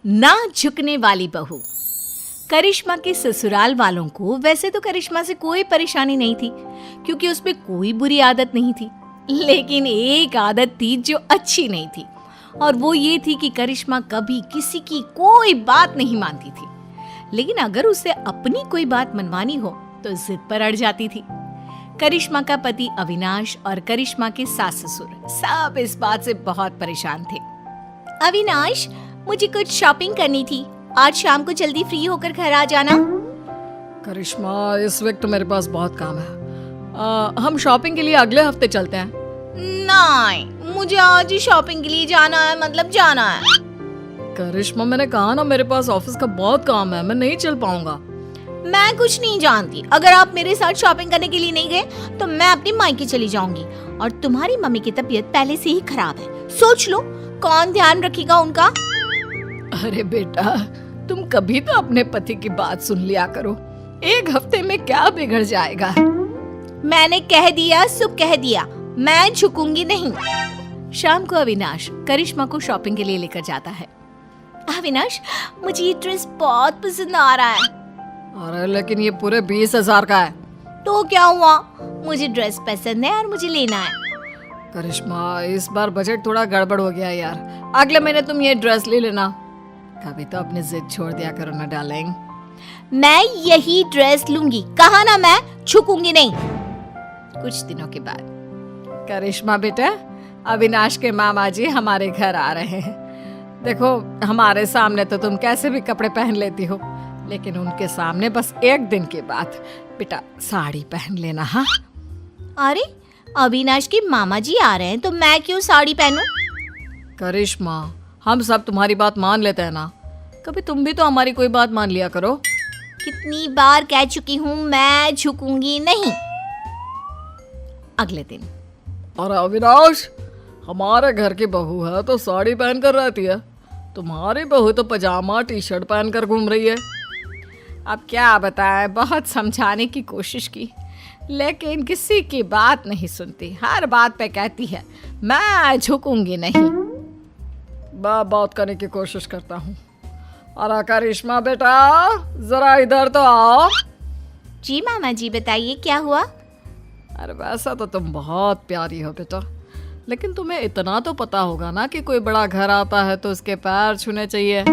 ना झुकने वाली बहू। करिश्मा के ससुराल वालों को वैसे तो करिश्मा से कोई परेशानी नहीं थी, क्योंकि उसमें कोई बुरी आदत नहीं थी। लेकिन एक आदत थी जो अच्छी नहीं थी, और वो ये थी कि करिश्मा कभी किसी की कोई बात नहीं मानती थी। लेकिन अगर उसे अपनी कोई बात मनवानी हो तो जिद पर अड़ जाती थी। करिश्मा का पति अविनाश और करिश्मा के सास ससुर सब इस बात से बहुत परेशान थे। अविनाश, मुझे कुछ शॉपिंग करनी थी, आज शाम को जल्दी फ्री होकर घर आ जाना। करिश्मा, इस वक्त तो मेरे पास बहुत काम है। हम शॉपिंग के लिए अगले हफ्ते चलते हैं। नहीं, मुझे आज ही शॉपिंग के लिए जाना है, मतलब जाना है। करिश्मा, मैंने कहा ना, मेरे पास ऑफिस का बहुत काम है, मैं नहीं चल पाऊंगा। मैं कुछ नहीं जानती, अगर आप मेरे साथ शॉपिंग करने के लिए नहीं गए तो मैं अपनी मायके चली जाऊंगी। और तुम्हारी मम्मी की तबीयत पहले से ही खराब है, सोच लो कौन ध्यान रखेगा उनका। अरे बेटा, तुम कभी तो अपने पति की बात सुन लिया करो। एक हफ्ते में क्या बिगड़ जाएगा। मैंने कह दिया सो कह दिया, मैं झुकूंगी नहीं। शाम को अविनाश करिश्मा को शॉपिंग के लिए लेकर जाता है। अविनाश, मुझे ये ड्रेस बहुत पसंद आ रहा है। अरे लेकिन ये पूरे 20,000 का है। तो क्या हुआ, मुझे ड्रेस पसंद है और मुझे लेना है। करिश्मा, इस बार बजट थोड़ा गड़बड़ हो गया यार, अगले महीने तुम ये ड्रेस ले लेना। कभी तो अपनी जिद छोड़ दिया करो ना डार्लिंग। मैं यही ड्रेस लूंगी, कहा ना मैं झुकूंगी नहीं। कुछ दिनों के बाद, करिश्मा बेटा, अविनाश के मामा जी हमारे घर आ रहे हैं। देखो, हमारे सामने तो तुम कैसे भी कपड़े पहन लेती हो, लेकिन उनके सामने बस एक दिन के बाद बेटा साड़ी पहन लेना। हाँ? अरे, अविनाश के मामा जी आ रहे हैं तो मैं क्यों साड़ी पहनूं? करिश्मा, हम सब तुम्हारी बात मान लेते हैं ना, कभी तुम भी तो हमारी कोई बात मान लिया करो। कितनी बार कह चुकी हूँ, मैं झुकूंगी नहीं। अगले दिन, और अविनाश, हमारे घर की बहू है तो साड़ी पहन कर रहती है, तुम्हारी बहू तो पजामा टी शर्ट पहन कर घूम रही है। अब क्या बताएं, बहुत समझाने की कोशिश की, लेकिन किसी की बात नहीं सुनती। हर बात पे कहती है मैं झुकूंगी नहीं। बात करने की कोशिश करता हूँ। और करिश्मा बेटा, जरा इधर तो आओ। जी मामा जी, बताइए क्या हुआ? अरे वैसा तो तुम बहुत प्यारी हो बेटा, लेकिन तुम्हें इतना तो पता होगा ना कि कोई बड़ा घर आता है तो उसके पैर छूने चाहिए।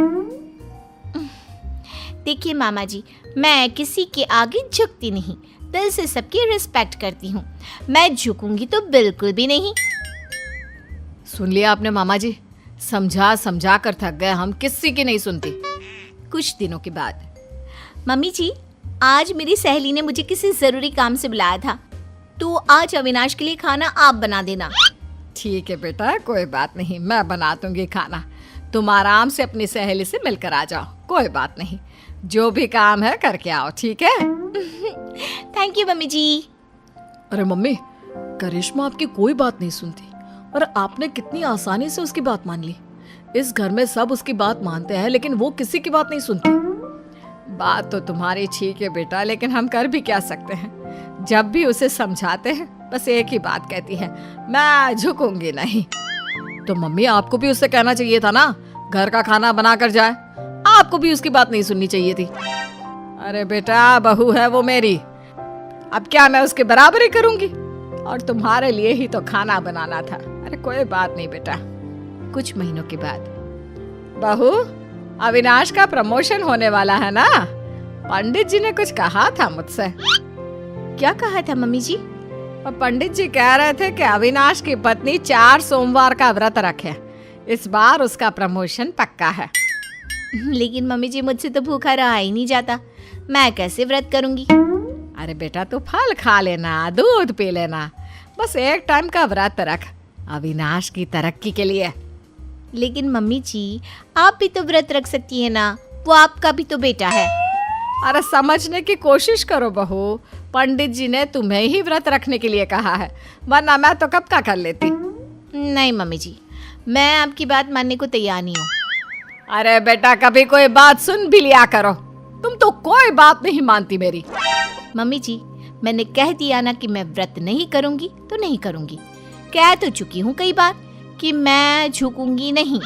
देखिए मामा जी, मैं किसी के आगे झुकती नहीं, दिल से सबकी रिस्पेक्ट करती हूँ। मैं झुकूंगी तो बिल्कुल भी नहीं। सुन लिया आपने मामा जी, समझा समझा कर थक गए हम, किसी की नहीं सुनती। कुछ दिनों के बाद, मम्मी जी, आज मेरी सहेली ने मुझे किसी जरूरी काम से बुलाया था, तो आज अविनाश के लिए खाना आप बना देना। ठीक है बेटा, कोई बात नहीं, मैं बना दूंगी खाना। तुम आराम से अपनी सहेली से मिलकर आ जाओ, कोई बात नहीं, जो भी काम है करके आओ, ठीक है? थैंक यू मम्मी जी। अरे मम्मी, करिश्मा आपकी कोई बात नहीं सुनती, और आपने कितनी आसानी से उसकी बात मान ली। इस घर में सब उसकी बात मानते हैं, लेकिन वो किसी की बात नहीं सुनती। बात तो तुम्हारी ठीक है बेटा, लेकिन हम कर भी क्या सकते हैं। जब भी उसे समझाते हैं बस एक ही बात कहती है, मैं झुकूंगी नहीं। तो मम्मी, आपको भी उससे कहना चाहिए था ना, घर का खाना बना कर जाए। आपको भी उसकी बात नहीं सुननी चाहिए थी। अरे बेटा, बहू है वो मेरी, अब क्या मैं उसके बराबरी करूंगी? और तुम्हारे लिए ही तो खाना बनाना था। अरे कोई बात नहीं बेटा। कुछ महीनों के बाद, बहू, अविनाश का प्रमोशन होने वाला है ना, पंडित जी ने कुछ कहा था मुझसे। क्या कहा था मम्मी जी? और पंडित जी कह रहे थे कि अविनाश की पत्नी 4 सोमवार का व्रत रखे, इस बार उसका प्रमोशन पक्का है। लेकिन मम्मी जी, मुझसे तो भूखा रहा ही नहीं जाता, मैं कैसे व्रत करूंगी? अरे बेटा, तू फल खा लेना, दूध पी लेना, बस एक टाइम का व्रत रख, अविनाश की तरक्की के लिए। लेकिन मम्मी जी, आप भी तो व्रत रख सकती है ना, वो आपका भी तो बेटा है। अरे समझने की कोशिश करो बहू, पंडित जी ने तुम्हें ही व्रत रखने के लिए कहा है, वरना मैं तो कब का कर लेती। नहीं मम्मी जी, मैं आपकी बात मानने को तैयार नहीं हूँ। अरे बेटा, कभी कोई बात सुन भी लिया करो, तुम तो कोई बात नहीं मानती मेरी। मम्मी जी, मैंने कह दिया ना कि मैं व्रत नहीं करूंगी तो नहीं करूंगी। कह तो चुकी हूँ कई बार कि मैं झुकूंगी नहीं।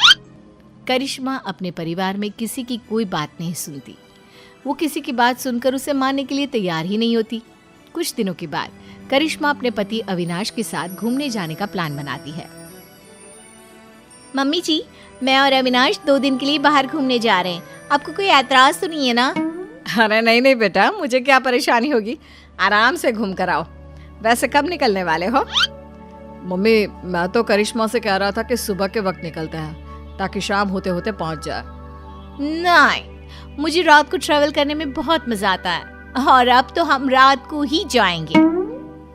करिश्मा अपने परिवार में किसी की कोई बात नहीं सुनती। वो किसी की बात सुनकर उसे मानने के लिए तैयार ही नहीं होती। कुछ दिनों के बाद करिश्मा अपने पति अविनाश के साथ घूमने जाने का प्लान बनाती है। मम्मी जी, मैं और अविनाश 2 दिन के लिए बाहर घूमने जा रहे हैं। आपको कोई ऐतराज तो नहीं है ना? अरे नहीं नहीं बेटा, मुझे क्या परेशानी होगी, आराम से घूम कर आओ। वैसे कब निकलने वाले हो? मम्मी, मैं तो करिश्मा से कह रहा था कि सुबह के वक्त निकलते हैं ताकि शाम होते होते पहुंच जाए। नहीं, मुझे रात को ट्रैवल करने में बहुत मजा आता है और अब तो हम रात को ही जाएंगे।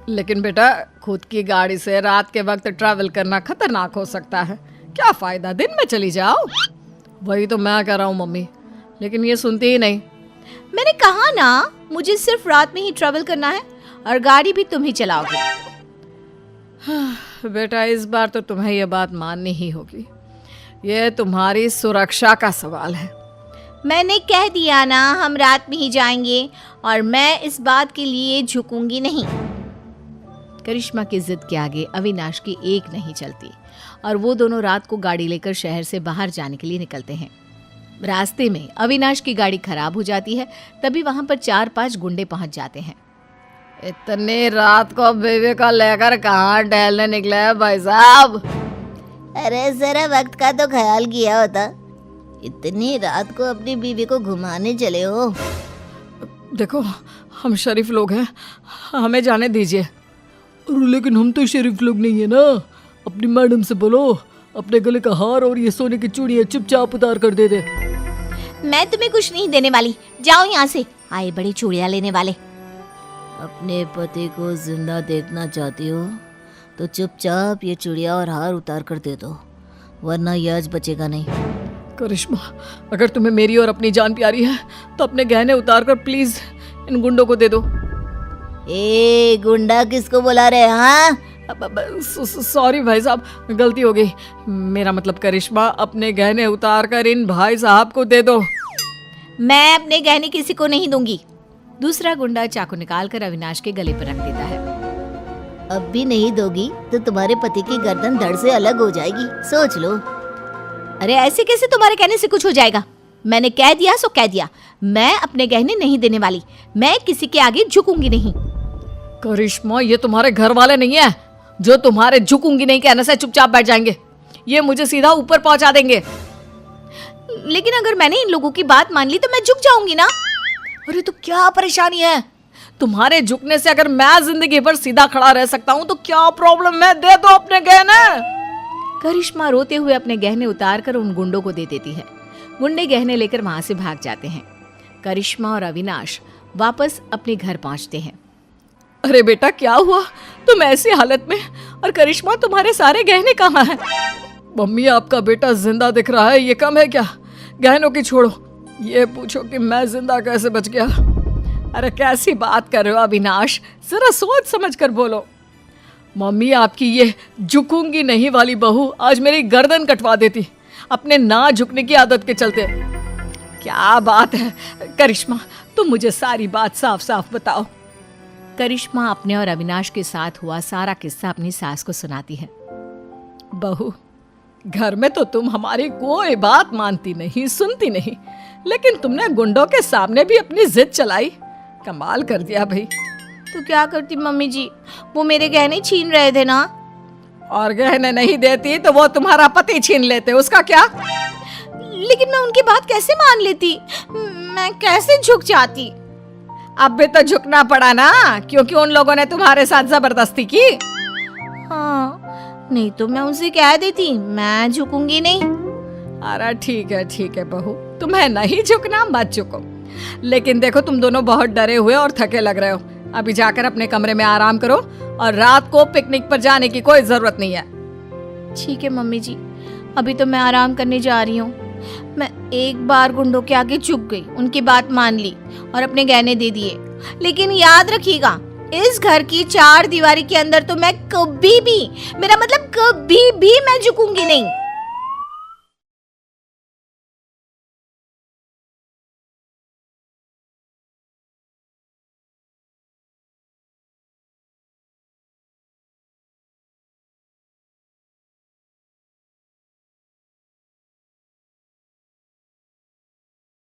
लेकिन बेटा, खुद की गाड़ी से रात के वक्त ट्रैवल करना खतरनाक हो सकता है। क्या फायदा, दिन में चली जाओ। वही तो मैं कह रहा हूँ मम्मी, लेकिन ये सुनती ही नहीं। मैंने कहा ना, मुझे सिर्फ रात में ही ट्रैवल करना है और गाड़ी भी तुम ही चलाओगे। बेटा, इस बार तो तुम्हें यह बात माननी ही होगी। ये तुम्हारी सुरक्षा का सवाल है। मैंने कह दिया ना, हम रात में ही जाएंगे और मैं इस बात के लिए झुकूंगी नहीं। करिश्मा की जिद के आगे अविनाश की एक नहीं चलती और वो दोनों रात को गाड़ी लेकर शहर से बाहर जाने के लिए निकलते हैं। रास्ते में अविनाश की गाड़ी खराब हो जाती है। तभी वहां पर 4-5 गुंडे पहुंच जाते हैं। इतनी रात को बेबी को लेकर कहाँ टहलने निकले हैं भाई साहब? अरे जरा वक्त का तो ख्याल किया होता। इतनी रात को अपनी बीवी को घुमाने चले हो? देखो, हम शरीफ लोग हैं, हमें जाने दीजिए। लेकिन हम तो शरीफ लोग नहीं है ना। अपनी मैडम से बोलो अपने गले का हार और ये सोने की चूड़ियां चुपचाप उतार कर दे दे। मैं तुम्हें कुछ नहीं देने वाली, जाओ यहाँ से। आए बड़ी चूड़ियां लेने वाले। अपने पति को जिंदा देखना चाहती हो तो चुपचाप ये चूड़ियां और हार उतार कर दे दो, वरना ये आज बचेगा नहीं। करिश्मा, अगर तुम्हें मेरी और अपनी जान प्यारी है तो अपने गहने उतार कर प्लीज इन गुंडों को दे दो। ए गुंडा किसको बुला रहे हैं? हाँ, सॉरी भाई साहब, गलती हो गई। मेरा मतलब करिश्मा, अपने गहने उतार कर इन भाई साहब को दे दो। मैं अपने गहने किसी को नहीं दूंगी। दूसरा गुंडा चाकू निकालकर अविनाश के गले पर रख देता है। अब भी नहीं दोगी तो तुम्हारे पति की गर्दन धड़ से अलग हो जाएगी, सोच लो। अरे ऐसे कैसे तुम्हारे कहने से कुछ हो जाएगा? मैंने कह दिया सो कह दिया। मैं अपने गहने नहीं देने वाली। मैं किसी के आगे झुकूंगी नहीं। करिश्मा, ये तुम्हारे घर वाले नहीं है जो तुम्हारे झुकूंगी नहीं कहने से चुपचाप बैठ जाएंगे। ये मुझे सीधा ऊपर पहुंचा देंगे। लेकिन अगर मैंने इन लोगों की बात मान ली तो मैं झुक जाऊंगी ना। अरे तो क्या परेशानी है? तुम्हारे झुकने से अगर मैं जिंदगी भर सीधा खड़ा रह सकता हूँ तो क्या प्रॉब्लम है? दे दो अपने गहने। करिश्मा रोते हुए अपने गहने उतार कर उन गुंडों को दे देती है। गुंडे गहने लेकर वहां से भाग जाते हैं। करिश्मा और अविनाश वापस अपने घर पहुंचते हैं। अरे बेटा, क्या हुआ? तुम ऐसी हालत में, और करिश्मा तुम्हारे सारे गहने कहाँ हैं? मम्मी, आपका बेटा जिंदा दिख रहा है, ये कम है क्या? गहनों की छोड़ो, ये पूछो कि मैं जिंदा कैसे बच गया। अरे कैसी बात कर रहे हो अविनाश, जरा सोच समझ कर बोलो। मम्मी, आपकी ये झुकूंगी नहीं वाली बहू आज मेरी गर्दन कटवा देती अपने ना झुकने की आदत के चलते। क्या बात है करिश्मा, तुम मुझे सारी बात साफ साफ बताओ। करिश्मा अपने और अविनाश के साथ हुआ सारा किस्सा अपनी सास को सुनाती है। बहू, घर में तो तुम हमारी कोई बात मानती नहीं, सुनती नहीं, लेकिन तुमने गुंडों के सामने भी अपनी जिद चलाई। कमाल कर दिया भाई। तो क्या करती मम्मी जी, वो मेरे गहने छीन रहे थे ना। और गहने नहीं देती तो वो तुम्हारा पति छीन लेते, उसका क्या? लेकिन मैं उनकी बात कैसे मान लेती? मैं कैसे झुक जाती? अब भी तो झुकना पड़ा ना, क्योंकि उन लोगों ने तुम्हारे साथ जबरदस्ती की। हाँ, नहीं तो मैं उनसे कह देती मैं झुकूंगी नहीं। अरे ठीक है बहू, तुम्हें नहीं झुकना मत झुको। लेकिन देखो, तुम दोनों बहुत डरे हुए और थके लग रहे हो। अभी जाकर अपने कमरे में आराम करो और रात को पिकनिक पर जाने की कोई जरूरत नहीं है। ठीक है मम्मी जी, अभी तो मैं आराम करने जा रही हूँ। मैं एक बार गुंडों के आगे झुक गई, उनकी बात मान ली और अपने गहने दे दिए। लेकिन याद रखिएगा, इस घर की 4 दीवारी के अंदर तो मैं कभी भी, मेरा मतलब कभी भी मैं झुकूंगी नहीं।